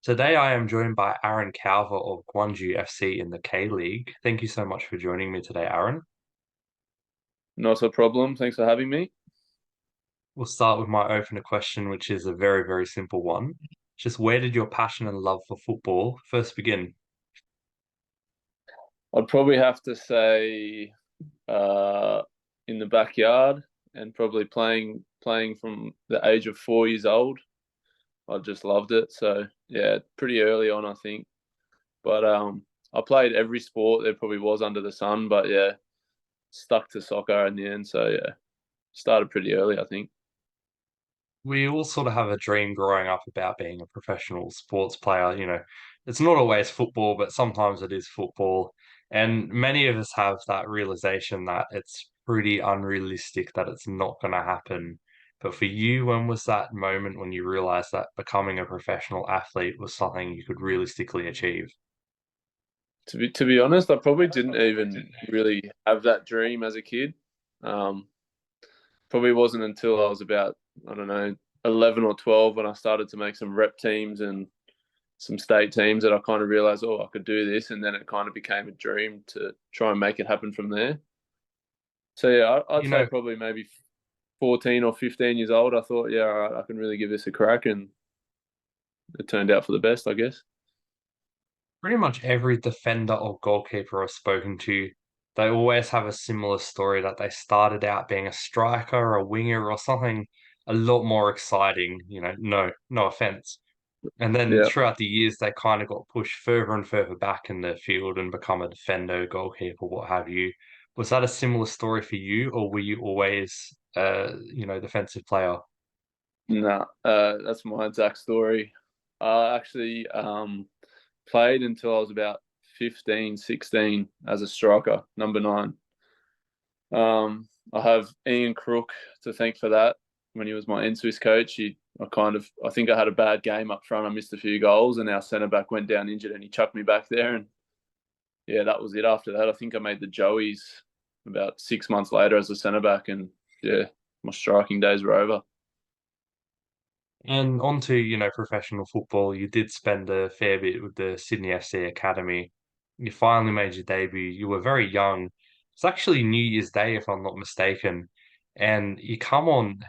Today I am joined by Aaron Calver of Gwangju FC in the K League. Thank you so much for joining me today, Aaron. Not a problem. Thanks for having me. We'll start with my opener question, which is a very, very simple one. Just where did your passion and love for football first begin? I'd probably have to say uh, in the backyard and probably playing from the age of 4 years old. I just loved it. So yeah, pretty early on, I think. But I played every sport there probably was under the sun. But yeah, stuck to soccer in the end. So yeah, started pretty early, I think. We all sort of have a dream growing up about being a professional sports player. It's not always football, but sometimes it is football. And many of us have that realization that it's pretty unrealistic that it's not going to happen. But for you, when was that moment when you realized that becoming a professional athlete was something you could realistically achieve? To be honest, I probably didn't even really have that dream as a kid. Um, Probably wasn't until I was about, I don't know, 11 or 12 when I started to make some rep teams and some state teams that I kind of realized, oh, I could do this. And then it kind of became a dream to try and make it happen from there. So, yeah, I'd You say know, probably maybe 14 or 15 years old. I thought, yeah, all right, I can really give this a crack. And it turned out for the best, I guess. pretty much every defender or goalkeeper I've spoken to, they always have a similar story that they started out being a striker, a winger, or something a lot more exciting. No offense. And then Yeah. throughout the years, they kind of got pushed further and further back in the field and become a defender, goalkeeper, what have you. Was that a similar story for you, or were you always, defensive player? Nah, that's my exact story. I actually played until I was about 15, 16 as a striker, number nine. I have Ian Crook to thank for that. When he was my N-Swiss coach, I think I had a bad game up front. I missed a few goals, and our centre back went down injured, and he chucked me back there. And yeah, that was it. After that, I think I made the Joeys about 6 months later as a centre back, and yeah, my striking days were over. And onto, professional football, you did spend a fair bit with the Sydney FC Academy. You finally made your debut. You were very young. It's actually New Year's Day, if I'm not mistaken. And you come on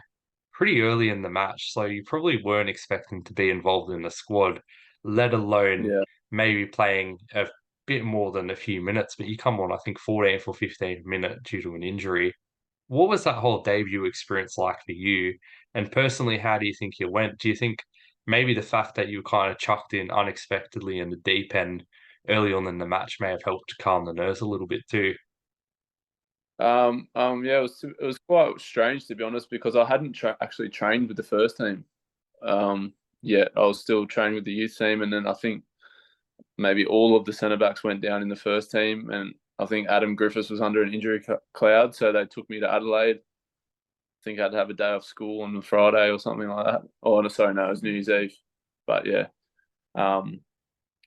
pretty early in the match, so you probably weren't expecting to be involved in the squad, let alone Yeah. maybe playing a bit more than a few minutes. But you come on, I think, 14th or 15th minute due to an injury. What was that whole debut experience like for you? And personally, how do you think it went? Do you think maybe the fact that you kind of chucked in unexpectedly in the deep end early on in the match may have helped to calm the nerves a little bit too? Yeah, it was quite strange to be honest because I hadn't actually trained with the first team. Yeah, I was still training with the youth team, and then I think maybe all of the centre backs went down in the first team, and I think Adam Griffiths was under an injury cloud, so they took me to Adelaide. I think I'd have a day off school on the Friday or something like that. Oh, no, sorry, no, it was New Year's Eve. But yeah, um,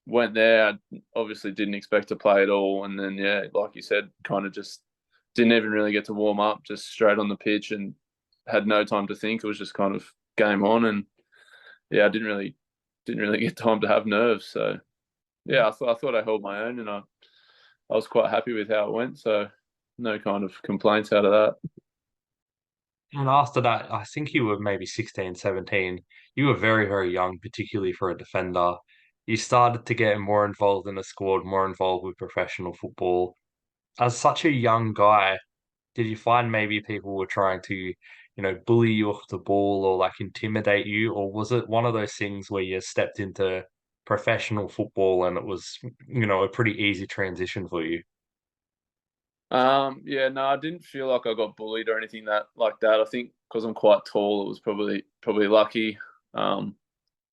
went there. I obviously didn't expect to play at all, and then yeah, like you said, kind of just didn't even really get to warm up, just straight on the pitch, and had no time to think. It was just kind of game on, and yeah, I didn't really get time to have nerves. So yeah, I thought I held my own, and I was quite happy with how it went. So no kind of complaints out of that. And after that, I think you were maybe 16, 17. You were very, very young, particularly for a defender. You started to get more involved in the squad, more involved with professional football. As such a young guy, did you find maybe people were trying to, bully you off the ball or like intimidate you? Or was it one of those things where you stepped into professional football and it was, a pretty easy transition for you? Yeah, no, I didn't feel like I got bullied or anything that like that. I think because I'm quite tall, it was probably lucky. Um,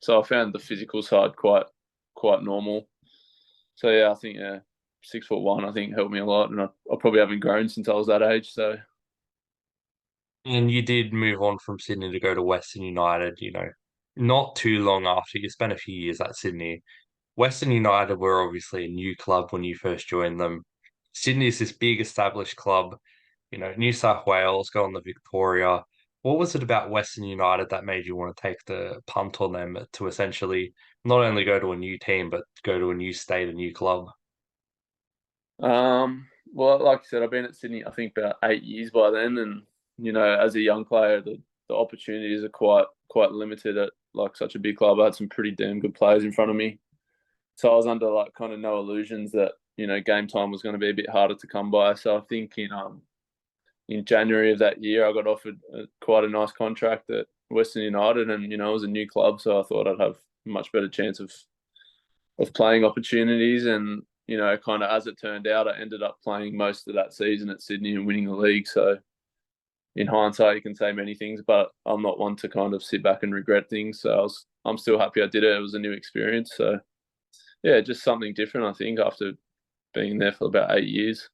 so I found the physical side quite normal. So yeah, I think yeah, 6'1", I think helped me a lot, and I probably haven't grown since I was that age. So And you did move on from Sydney to go to Western United, not too long after. You spent a few years at Sydney. Western United were obviously a new club when you first joined them. Sydney is this big established club, New South Wales, go on the Victoria. What was it about Western United that made you want to take the punt on them to essentially not only go to a new team, but go to a new state, a new club? Well, like I said, I've been at Sydney, I think about 8 years by then, and as a young player, the opportunities are quite limited at like such a big club. I had some pretty damn good players in front of me, so I was under like kind of no illusions that game time was going to be a bit harder to come by. So I think in January of that year, I got offered quite a nice contract at Western United, and it was a new club, so I thought I'd have a much better chance of playing opportunities. And kind of as it turned out, I ended up playing most of that season at Sydney and winning the league. So in hindsight, you can say many things, but I'm not one to kind of sit back and regret things. So I'm still happy I did it. It was a new experience. So yeah, just something different, I think, after being there for about 8 years.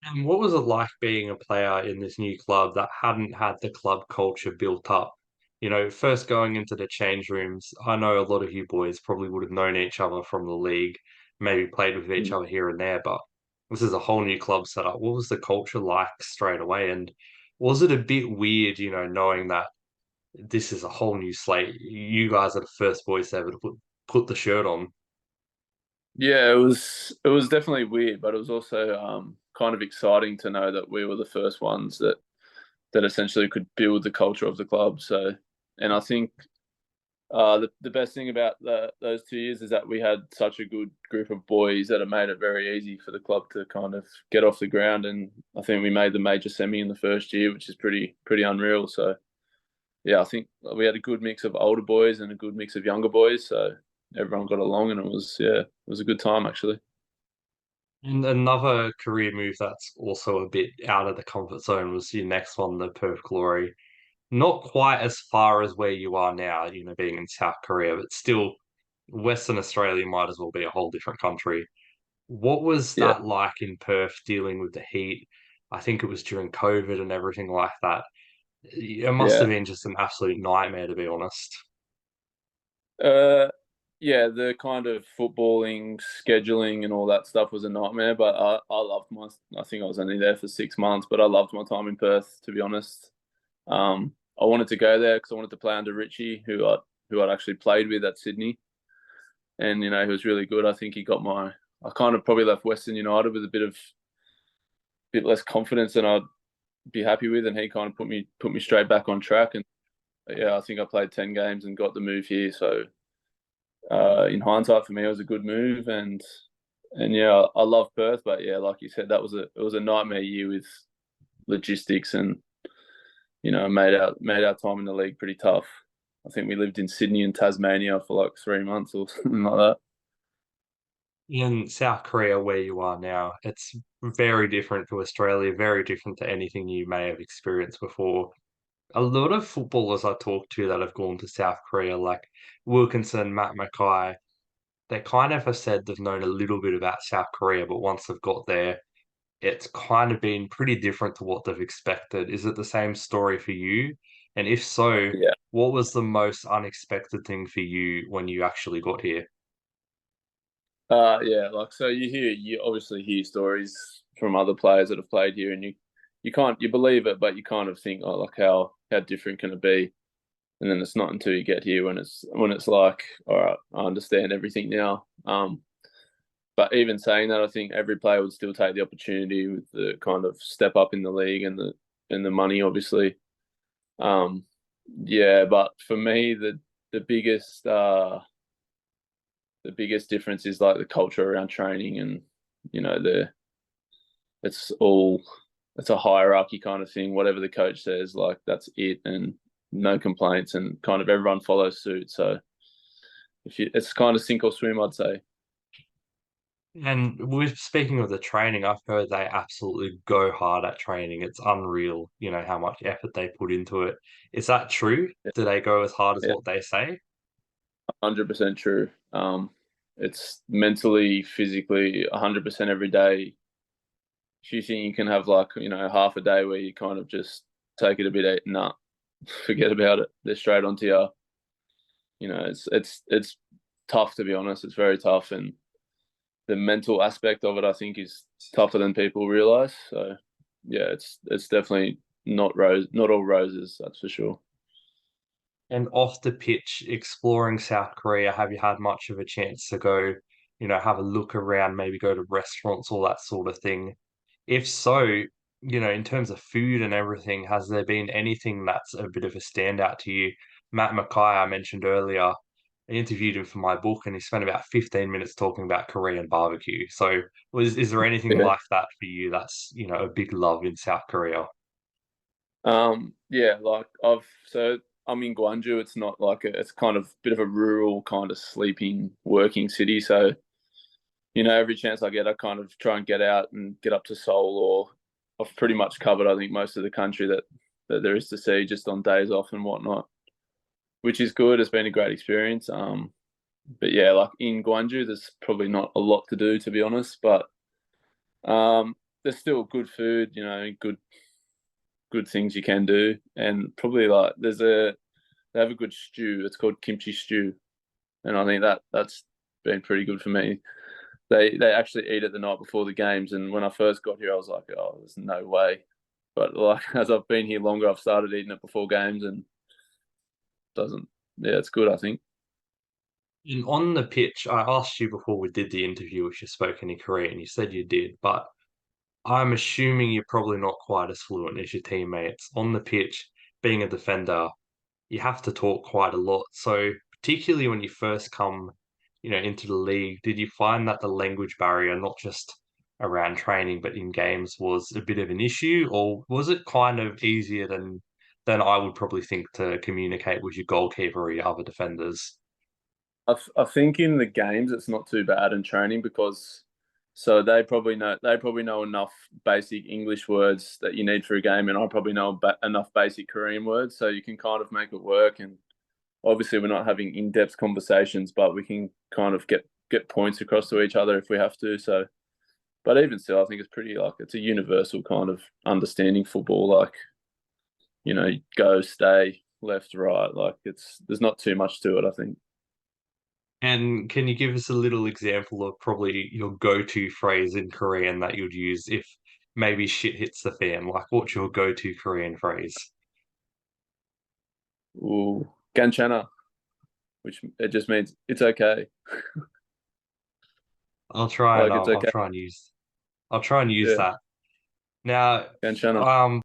And what was it like being a player in this new club that hadn't had the club culture built up? First going into the change rooms, I know a lot of you boys probably would have known each other from the league, maybe played with each Mm. other here and there, but this is a whole new club setup. What was the culture like straight away? And was it a bit weird, knowing that this is a whole new slate? You guys are the first boys ever to put the shirt on. Yeah, it was definitely weird, but it was also kind of exciting to know that we were the first ones that essentially could build the culture of the club. So, and I think the best thing about those 2 years is that we had such a good group of boys that it made it very easy for the club to kind of get off the ground. And I think we made the major semi in the first year, which is pretty unreal. So yeah, I think we had a good mix of older boys and a good mix of younger boys. So everyone got along, and it was a good time actually. And another career move that's also a bit out of the comfort zone was your next one, the Perth Glory. Not quite as far as where you are now, being in South Korea, but still, Western Australia might as well be a whole different country. What was Yeah, that like in Perth dealing with the heat? I think it was during COVID and everything like that. It must have yeah. been just an absolute nightmare, to be honest. Uh, yeah, the kind of footballing, scheduling, and all that stuff was a nightmare. But I loved my. I think I was only there for 6 months, but I loved my time in Perth. To be honest, I wanted to go there because I wanted to play under Richie, who I'd actually played with at Sydney, and he was really good. I think he got my. I kind of probably left Western United with a bit less confidence than I'd be happy with, and he kind of put me straight back on track. And yeah, I think I played 10 games and got the move here. So in hindsight, for me, it was a good move, and yeah, I love Perth, but yeah, like you said, it was a nightmare year with logistics, and made our time in the league pretty tough. I think we lived in Sydney and Tasmania for like 3 months or something like that. In South Korea, where you are now, it's very different to Australia, very different to anything you may have experienced before. A lot of footballers I talk to that have gone to South Korea, like Wilkinson, Matt Mackay, they kind of have said they've known a little bit about South Korea, but once they've got there, it's kind of been pretty different to what they've expected. Is it the same story for you? And if so, Yeah. what was the most unexpected thing for you when you actually got here? Yeah, like so you obviously hear stories from other players that have played here, and you believe it, but you kind of think, oh, like how different can it be? And then it's not until you get here when it's like, all right, I understand everything now. But even saying that, I think every player would still take the opportunity with the kind of step up in the league and the money, obviously. Um, yeah, but for me, the biggest the biggest difference is like the culture around training, and the it's all it's a hierarchy kind of thing. Whatever the coach says, like that's it, and no complaints, and kind of everyone follows suit. So it's kind of sink or swim, I'd say. And with speaking of the training, I've heard they absolutely go hard at training. It's unreal, how much effort they put into it. Is that true? Yeah, Do they go as hard as yeah, what they say? 100% true. It's mentally, physically, 100% every day. If you think you can have like half a day where you kind of just take it a bit, nah, forget about it. They're straight onto you. It's tough, to be honest. It's very tough, and the mental aspect of it, I think, is tougher than people realize. So yeah, it's definitely not all roses, that's for sure. And off the pitch, exploring South Korea, have you had much of a chance to go, have a look around, maybe go to restaurants, all that sort of thing? If so, in terms of food and everything, has there been anything that's a bit of a standout to you? Matt Mackay, I mentioned earlier, I interviewed him for my book and he spent about 15 minutes talking about Korean barbecue. So is there anything Yeah. like that for you that's, a big love in South Korea? Yeah, like I'm in Gwangju. It's not like it's kind of bit of a rural kind of sleeping working city. So, every chance I get, I kind of try and get out and get up to Seoul, or I've pretty much covered, I think, most of the country that there is to see just on days off and whatnot, which is good. It's been a great experience. But yeah, like in Gwangju, there's probably not a lot to do, to be honest, but there's still good food, good things you can do, and probably like they have a good stew. It's called kimchi stew, and I think that's been pretty good for me. They actually eat it the night before the games, and when I first got here, I was like, oh, there's no way. But like as I've been here longer, I've started eating it before games, and doesn't. Yeah, it's good. I think. And on the pitch, I asked you before we did the interview if you spoke any Korean. You said you did, but I'm assuming you're probably not quite as fluent as your teammates. On the pitch, being a defender, you have to talk quite a lot. So, particularly when you first come, into the league, did you find that the language barrier, not just around training, but in games, was a bit of an issue, or was it kind of easier than I would probably think to communicate with your goalkeeper or your other defenders? I think in the games it's not too bad in training because they probably know enough basic English words that you need for a game, and I probably know enough basic Korean words, so you can kind of make it work. And obviously, we're not having in-depth conversations, but we can kind of get points across to each other if we have to. So, but even still, I think it's pretty like it's a universal kind of understanding football. Like go, stay, left, right. Like there's not too much to it. I think. And can you give us a little example of probably your go-to phrase in Korean that you'd use if maybe shit hits the fan? Like, what's your go-to Korean phrase? Ooh, ganchana, which it just means it's okay. Like it's I'll okay. try and use Yeah, that. Now, ganchana.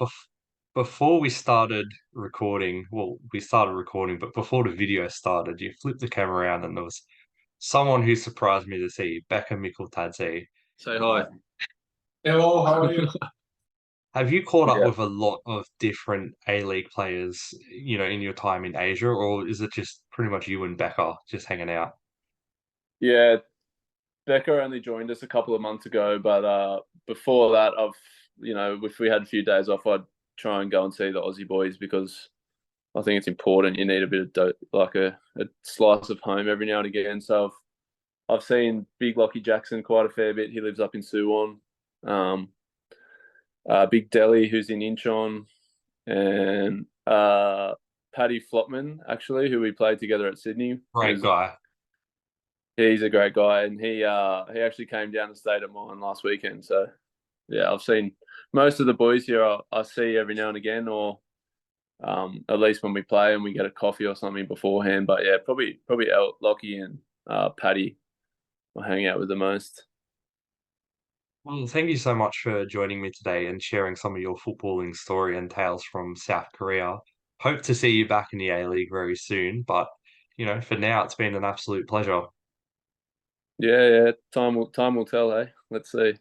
before we started recording, well, we started recording, but before the video started, you flipped the camera around and there was someone who surprised me to see, Becca Mikkeltadze. Say hi. Hello, how are you? Have you caught up Yeah, with a lot of different A-League players, in your time in Asia, or is it just pretty much you and Becca just hanging out? yeah. Becca only joined us a couple of months ago, but before that, if we had a few days off, I'd try and go and see the Aussie boys because I think it's important. You need a bit of like a slice of home every now and again. So I've seen Big Lockie Jackson quite a fair bit. He lives up in Suwon. Um, Big Delhi, who's in Incheon, and Paddy Flopman, actually, who we played together at Sydney. Great guy. He's a great guy, and he actually came down and stayed at mine last weekend. So yeah, I've seen most of the boys here. I see every now and again, or at least when we play and we get a coffee or something beforehand. But yeah, probably Lockie and Paddy will hang out with the most. Well, thank you so much for joining me today and sharing some of your footballing story and tales from South Korea. Hope to see you back in the A-League very soon, but for now, it's been an absolute pleasure. Yeah, yeah. Time will tell. Hey, let's see.